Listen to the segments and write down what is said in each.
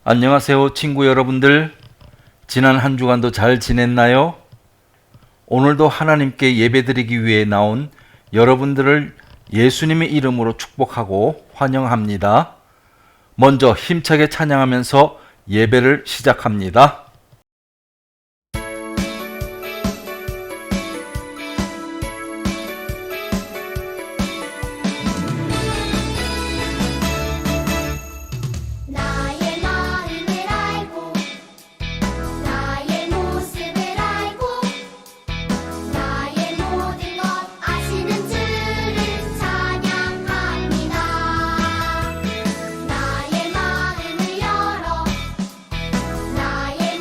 안녕하세요, 친구 여러분들. 지난 한 주간도 잘 지냈나요? 오늘도 하나님께 예배드리기 위해 나온 여러분들을 예수님의 이름으로 축복하고 환영합니다. 먼저 힘차게 찬양하면서 예배를 시작합니다. 나의 마음을 알고 나의 모습을 알고 나의 모든 것 아시는 주를 찬양합니다. 나의 마음을 열어 나의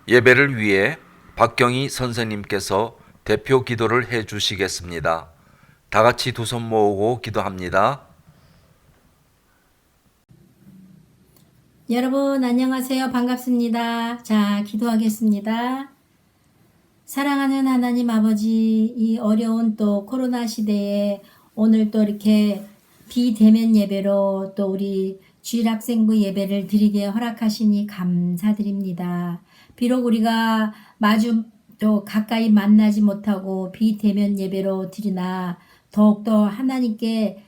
예배를 위해 박경희 선생님께서 대표 기도를 해 주시겠습니다. 다 같이 두 손 모으고 기도합니다. 여러분 안녕하세요. 반갑습니다. 자, 기도하겠습니다. 사랑하는 하나님 아버지, 이 어려운 또 코로나 시대에 오늘 또 이렇게 비대면 예배로 또 우리 주일학생부 예배를 드리게 허락하시니 감사드립니다. 비록 우리가 마주 또 가까이 만나지 못하고 비대면 예배로 드리나 더욱더 하나님께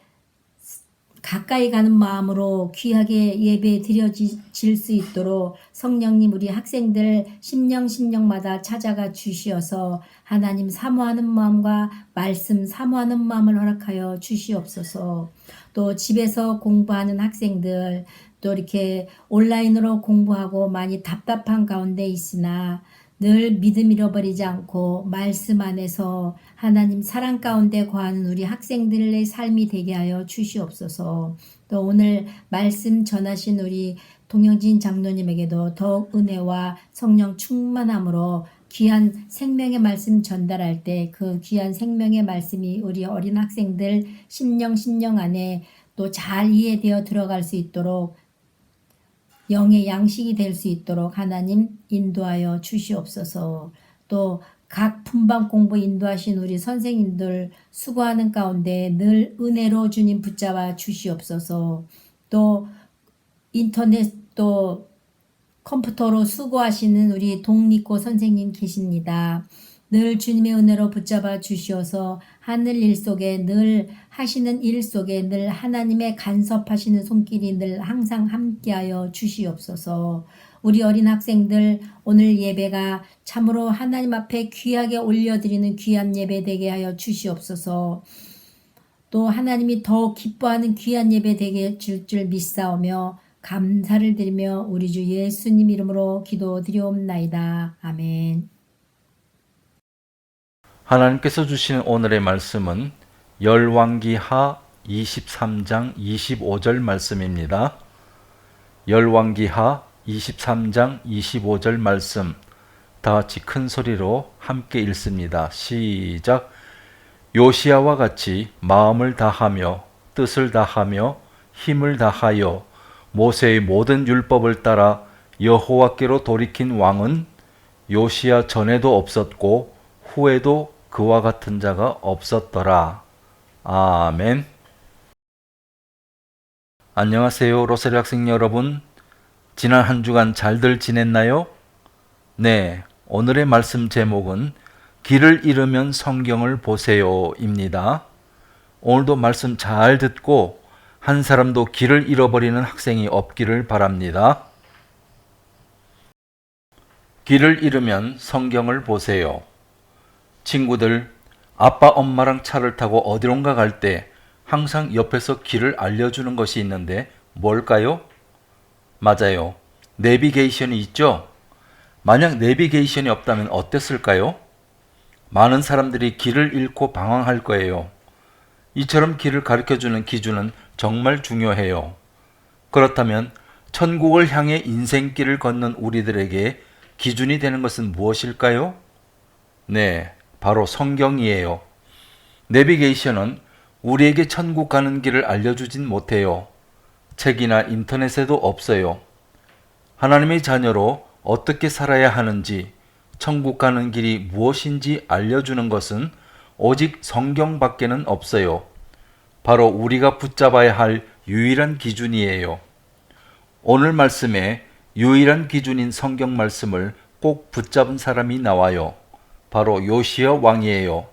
가까이 가는 마음으로 귀하게 예배 드려질 수 있도록 성령님 우리 학생들 심령마다 찾아가 주시어서 하나님 사모하는 마음과 말씀 사모하는 마음을 허락하여 주시옵소서. 또 집에서 공부하는 학생들 또 이렇게 온라인으로 공부하고 많이 답답한 가운데 있으나 늘 믿음 잃어버리지 않고 말씀 안에서 하나님 사랑 가운데 거하는 우리 학생들의 삶이 되게 하여 주시옵소서. 또 오늘 말씀 전하신 우리 동영진 장로님에게도 더욱 은혜와 성령 충만함으로 귀한 생명의 말씀 전달할 때 그 귀한 생명의 말씀이 우리 어린 학생들 심령 안에 또 잘 이해되어 들어갈 수 있도록 영의 양식이 될 수 있도록 하나님 인도하여 주시옵소서. 또 각 분반 공부 인도하신 우리 선생님들 수고하는 가운데 늘 은혜로 주님 붙잡아 주시옵소서. 또 인터넷 또 컴퓨터로 수고하시는 우리 동리코 선생님 계십니다. 늘 주님의 은혜로 붙잡아 주시어서 하늘 일 속에 늘 하시는 일 속에 늘 하나님의 간섭하시는 손길이 늘 항상 함께하여 주시옵소서. 우리 어린 학생들 오늘 예배가 참으로 하나님 앞에 귀하게 올려드리는 귀한 예배 되게 하여 주시옵소서. 또 하나님이 더 기뻐하는 귀한 예배 되게 줄 믿사오며 감사를 드리며 우리 주 예수님 이름으로 기도드리옵나이다. 아멘. 하나님께서 주시는 오늘의 말씀은 열왕기하 23장 25절 말씀입니다. 열왕기하 23장 25절 말씀 다 같이 큰 소리로 함께 읽습니다. 시작. 요시야와 같이 마음을 다하며 뜻을 다하며 힘을 다하여 모세의 모든 율법을 따라 여호와께로 돌이킨 왕은 요시야 전에도 없었고 후에도 그와 같은 자가 없었더라. 아멘. 안녕하세요, 로세리 학생 여러분. 지난 한 주간 잘들 지냈나요? 네, 오늘의 말씀 제목은 길을 잃으면 성경을 보세요입니다. 오늘도 말씀 잘 듣고 한 사람도 길을 잃어버리는 학생이 없기를 바랍니다. 길을 잃으면 성경을 보세요. 친구들, 아빠 엄마랑 차를 타고 어디론가 갈 때 항상 옆에서 길을 알려주는 것이 있는데 뭘까요? 맞아요. 내비게이션이 있죠? 만약 내비게이션이 없다면 어땠을까요? 많은 사람들이 길을 잃고 방황할 거예요. 이처럼 길을 가르쳐주는 기준은 정말 중요해요. 그렇다면 천국을 향해 인생길을 걷는 우리들에게 기준이 되는 것은 무엇일까요? 네, 바로 성경이에요. 내비게이션은 우리에게 천국 가는 길을 알려주진 못해요. 책이나 인터넷에도 없어요. 하나님의 자녀로 어떻게 살아야 하는지, 천국 가는 길이 무엇인지 알려주는 것은 오직 성경밖에는 없어요. 바로 우리가 붙잡아야 할 유일한 기준이에요. 오늘 말씀에 유일한 기준인 성경 말씀을 꼭 붙잡은 사람이 나와요. 바로 요시야 왕이에요.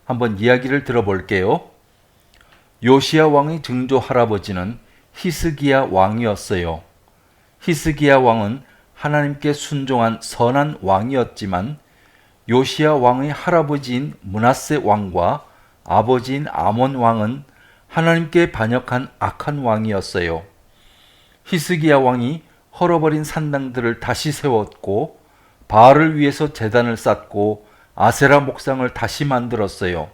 한번 이야기를 들어볼게요. 요시야 왕의 증조 할아버지는 히스기야 왕이었어요. 히스기야 왕은 하나님께 순종한 선한 왕이었지만 요시야 왕의 할아버지인 므낫세 왕과 아버지인 아몬 왕은 하나님께 반역한 악한 왕이었어요. 히스기야 왕이 헐어버린 산당들을 다시 세웠고 바알을 위해서 제단을 쌓고 아세라 목상을 다시 만들었어요.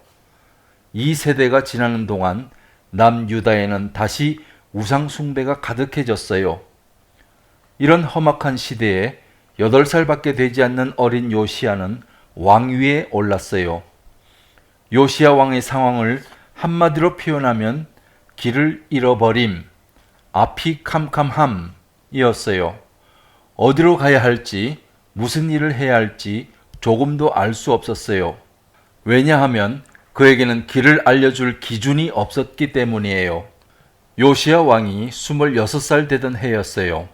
이 세대가 지나는 동안 남유다에는 다시 우상 숭배가 가득해졌어요. 이런 험악한 시대에 8살밖에 되지 않는 어린 요시야는 왕위에 올랐어요. 요시야 왕의 상황을 한마디로 표현하면 길을 잃어버림, 앞이 캄캄함이었어요. 어디로 가야 할지, 무슨 일을 해야 할지 조금도 알 수 없었어요. 왜냐하면 그에게는 길을 알려줄 기준이 없었기 때문이에요. 요시야 왕이 26살 되던 해였어요.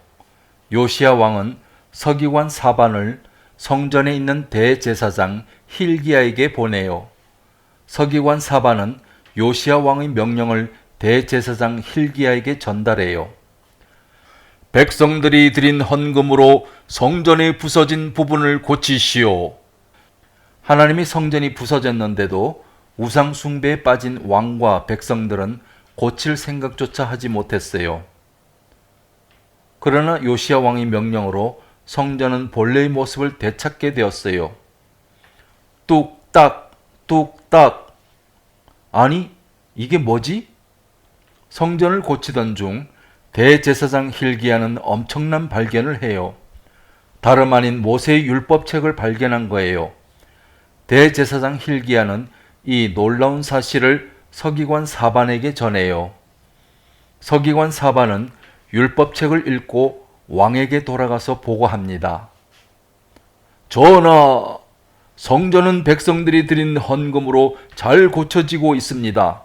요시야 왕은 서기관 사반을 성전에 있는 대제사장 힐기야에게 보내요. 서기관 사반은 요시야 왕의 명령을 대제사장 힐기야에게 전달해요. 백성들이 드린 헌금으로 성전의 부서진 부분을 고치시오. 하나님의 성전이 부서졌는데도 우상 숭배에 빠진 왕과 백성들은 고칠 생각조차 하지 못했어요. 그러나 요시야 왕의 명령으로 성전은 본래의 모습을 되찾게 되었어요. 뚝딱 뚝딱. 아니, 이게 뭐지? 성전을 고치던 중 대제사장 힐기야는 엄청난 발견을 해요. 다름 아닌 모세의 율법책을 발견한 거예요. 대제사장 힐기야는 이 놀라운 사실을 서기관 사반에게 전해요. 서기관 사반은 율법책을 읽고 왕에게 돌아가서 보고합니다. 전하, 성전은 백성들이 드린 헌금으로 잘 고쳐지고 있습니다.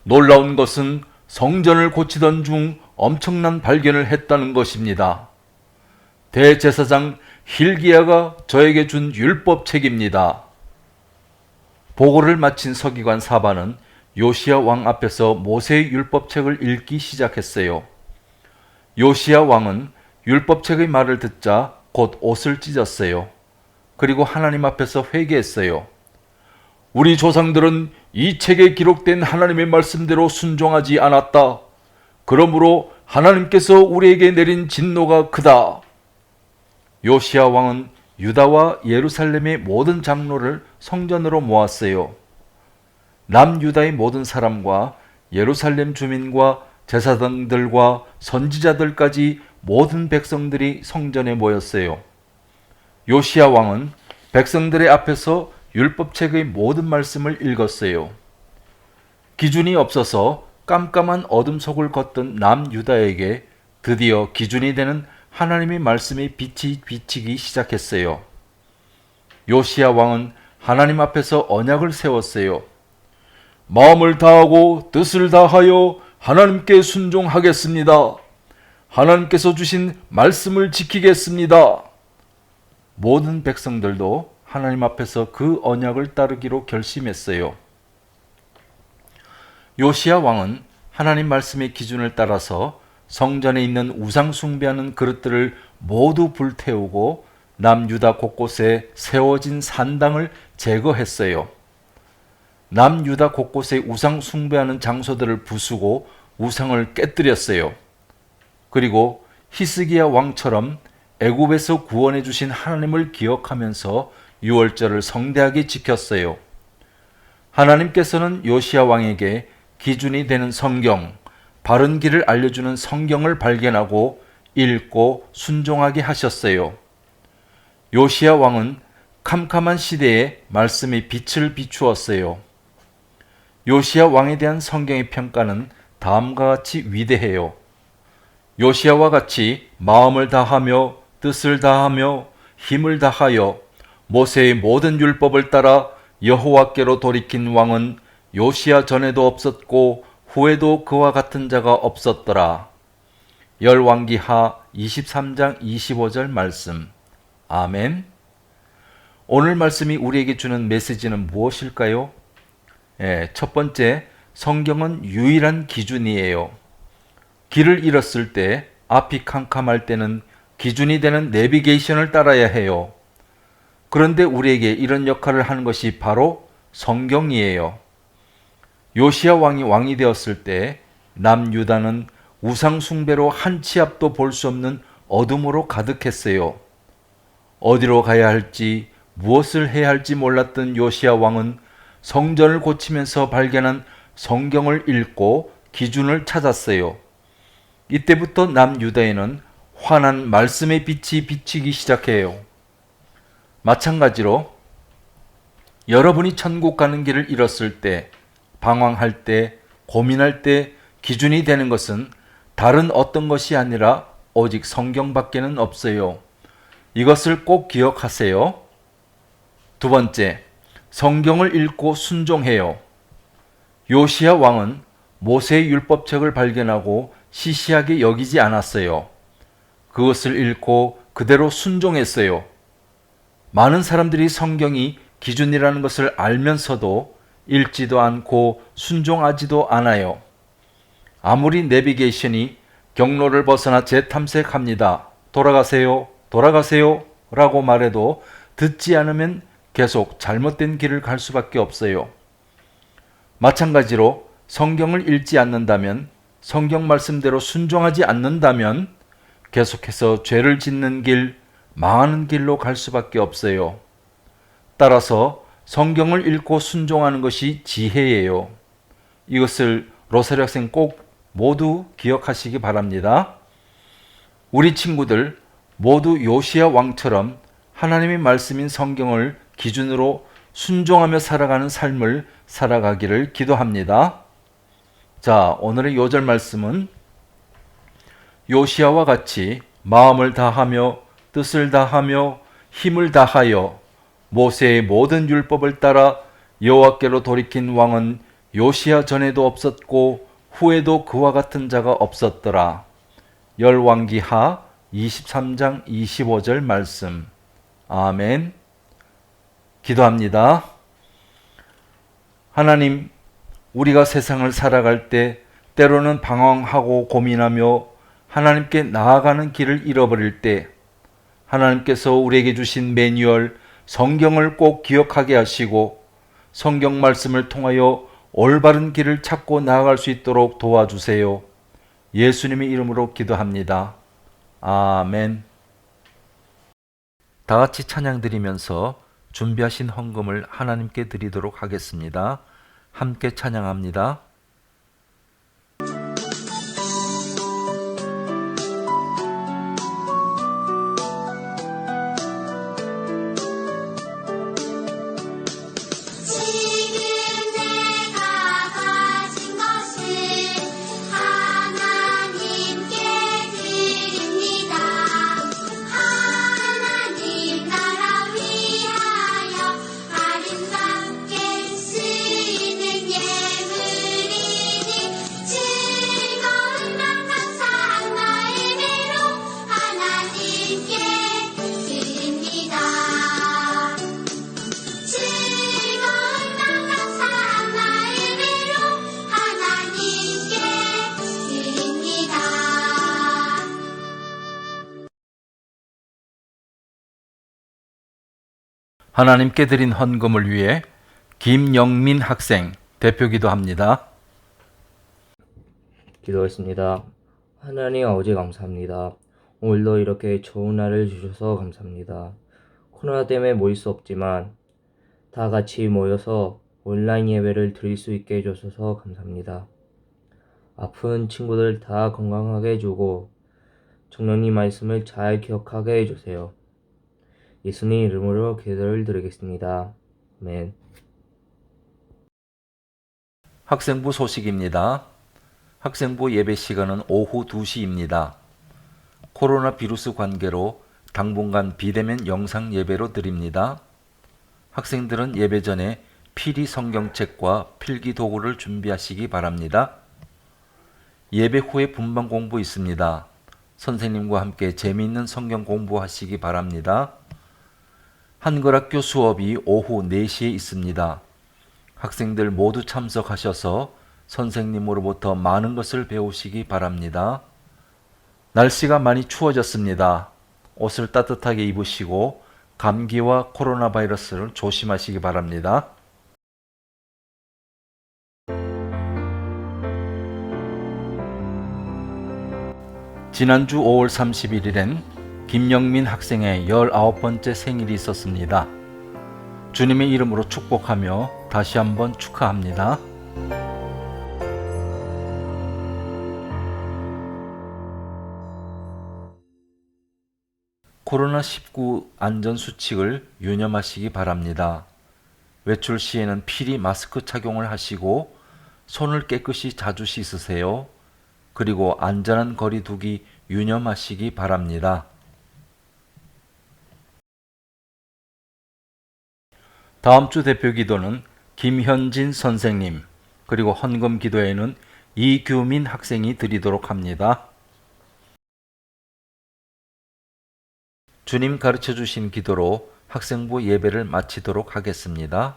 놀라운 것은 성전을 고치던 중 엄청난 발견을 했다는 것입니다. 대제사장 힐기야가 저에게 준 율법책입니다. 보고를 마친 서기관 사반은 요시야 왕 앞에서 모세의 율법책을 읽기 시작했어요. 요시야 왕은 율법책의 말을 듣자 곧 옷을 찢었어요. 그리고 하나님 앞에서 회개했어요. 우리 조상들은 이 책에 기록된 하나님의 말씀대로 순종하지 않았다. 그러므로 하나님께서 우리에게 내린 진노가 크다. 요시야 왕은 유다와 예루살렘의 모든 장로를 성전으로 모았어요. 남유다의 모든 사람과 예루살렘 주민과 제사장들과 선지자들까지 모든 백성들이 성전에 모였어요. 요시야 왕은 백성들의 앞에서 율법책의 모든 말씀을 읽었어요. 기준이 없어서 깜깜한 어둠 속을 걷던 남유다에게 드디어 기준이 되는 하나님의 말씀이 빛이 비치기 시작했어요. 요시야 왕은 하나님 앞에서 언약을 세웠어요. 마음을 다하고 뜻을 다하여 하나님께 순종하겠습니다. 하나님께서 주신 말씀을 지키겠습니다. 모든 백성들도 하나님 앞에서 그 언약을 따르기로 결심했어요. 요시야 왕은 하나님 말씀의 기준을 따라서 성전에 있는 우상 숭배하는 그릇들을 모두 불태우고 남유다 곳곳에 세워진 산당을 제거했어요. 남유다 곳곳에 우상 숭배하는 장소들을 부수고 우상을 깨뜨렸어요. 그리고 히스기야 왕처럼 애굽에서 구원해 주신 하나님을 기억하면서 유월절을 성대하게 지켰어요. 하나님께서는 요시야 왕에게 기준이 되는 성경, 바른 길을 알려주는 성경을 발견하고 읽고 순종하게 하셨어요. 요시야 왕은 캄캄한 시대에 말씀의 빛을 비추었어요. 요시야 왕에 대한 성경의 평가는 다음과 같이 위대해요. 요시야와 같이 마음을 다하며 뜻을 다하며 힘을 다하여 모세의 모든 율법을 따라 여호와께로 돌이킨 왕은 요시야 전에도 없었고 후에도 그와 같은 자가 없었더라. 열왕기하 23장 25절 말씀. 아멘. 오늘 말씀이 우리에게 주는 메시지는 무엇일까요? 첫 번째, 성경은 유일한 기준이에요. 길을 잃었을 때, 앞이 캄캄할 때는 기준이 되는 내비게이션을 따라야 해요. 그런데 우리에게 이런 역할을 하는 것이 바로 성경이에요. 요시야 왕이 되었을 때 남유다는 우상 숭배로 한 치 앞도 볼 수 없는 어둠으로 가득했어요. 어디로 가야 할지 무엇을 해야 할지 몰랐던 요시야 왕은 성전을 고치면서 발견한 성경을 읽고 기준을 찾았어요. 이때부터 남유다에는 환한 말씀의 빛이 비치기 시작해요. 마찬가지로 여러분이 천국 가는 길을 잃었을 때, 방황할 때, 고민할 때 기준이 되는 것은 다른 어떤 것이 아니라 오직 성경밖에는 없어요. 이것을 꼭 기억하세요. 두 번째, 성경을 읽고 순종해요. 요시야 왕은 모세의 율법책을 발견하고 시시하게 여기지 않았어요. 그것을 읽고 그대로 순종했어요. 많은 사람들이 성경이 기준이라는 것을 알면서도 읽지도 않고 순종하지도 않아요. 아무리 내비게이션이 경로를 벗어나 재탐색합니다. 돌아가세요, 돌아가세요 라고 말해도 듣지 않으면 계속 잘못된 길을 갈 수밖에 없어요. 마찬가지로 성경을 읽지 않는다면, 성경 말씀대로 순종하지 않는다면 계속해서 죄를 짓는 길, 망하는 길로 갈 수밖에 없어요. 따라서 성경을 읽고 순종하는 것이 지혜예요. 이것을 로사리 학생 꼭 모두 기억하시기 바랍니다. 우리 친구들 모두 요시야 왕처럼 하나님의 말씀인 성경을 기준으로 순종하며 살아가는 삶을 살아가기를 기도합니다. 자, 오늘의 요절 말씀은 요시야와 같이 마음을 다하며 뜻을 다하며 힘을 다하여 모세의 모든 율법을 따라 여호와께로 돌이킨 왕은 요시야 전에도 없었고 후에도 그와 같은 자가 없었더라. 열왕기하 23장 25절 말씀. 아멘. 기도합니다. 하나님, 우리가 세상을 살아갈 때 때로는 방황하고 고민하며 하나님께 나아가는 길을 잃어버릴 때 하나님께서 우리에게 주신 매뉴얼 성경을 꼭 기억하게 하시고 성경 말씀을 통하여 올바른 길을 찾고 나아갈 수 있도록 도와주세요. 예수님의 이름으로 기도합니다. 아멘. 다 같이 찬양 드리면서 준비하신 헌금을 하나님께 드리도록 하겠습니다. 함께 찬양합니다. 지금 내가 가진 것을 하나님께 드립니다. 하나님 나라 위하여 아름답게 쓰이는 예물이니 즐거운 맘 감사한 마음으로 하나님께 드립니다. 즐거운 맘 감사한 마음으로 하나님께 드립니다. 하나님께 드린 헌금을 위해 김영민 학생 대표 기도합니다. 기도하겠습니다. 하나님 아버지 감사합니다. 오늘도 이렇게 좋은 날을 주셔서 감사합니다. 코로나 때문에 모일 수 없지만 다 같이 모여서 온라인 예배를 드릴 수 있게 해주셔서 감사합니다. 아픈 친구들 다 건강하게 해주고 정령님 말씀을 잘 기억하게 해주세요. 예수님 이름으로 기도를 드리겠습니다. 아멘. 학생부 소식입니다. 학생부 예배 시간은 오후 2시입니다. 코로나 비루스 관계로 당분간 비대면 영상 예배로 드립니다. 학생들은 예배 전에 필히 성경책과 필기 도구를 준비하시기 바랍니다. 예배 후에 분방 공부 있습니다. 선생님과 함께 재미있는 성경 공부하시기 바랍니다. 한글학교 수업이 오후 4시에 있습니다. 학생들 모두 참석하셔서 선생님으로부터 많은 것을 배우시기 바랍니다. 날씨가 많이 추워졌습니다. 옷을 따뜻하게 입으시고 감기와 코로나 바이러스를 조심하시기 바랍니다. 지난주 5월 31일엔 김영민 학생의 19번째 생일이 있었습니다. 주님의 이름으로 축복하며 다시 한번 축하합니다. 코로나19 안전수칙을 유념하시기 바랍니다. 외출 시에는 필히 마스크 착용을 하시고 손을 깨끗이 자주 씻으세요. 그리고 안전한 거리 두기 유념하시기 바랍니다. 다음 주 대표 기도는 김현진 선생님, 그리고 헌금 기도에는 이규민 학생이 드리도록 합니다. 주님 가르쳐 주신 기도로 학생부 예배를 마치도록 하겠습니다.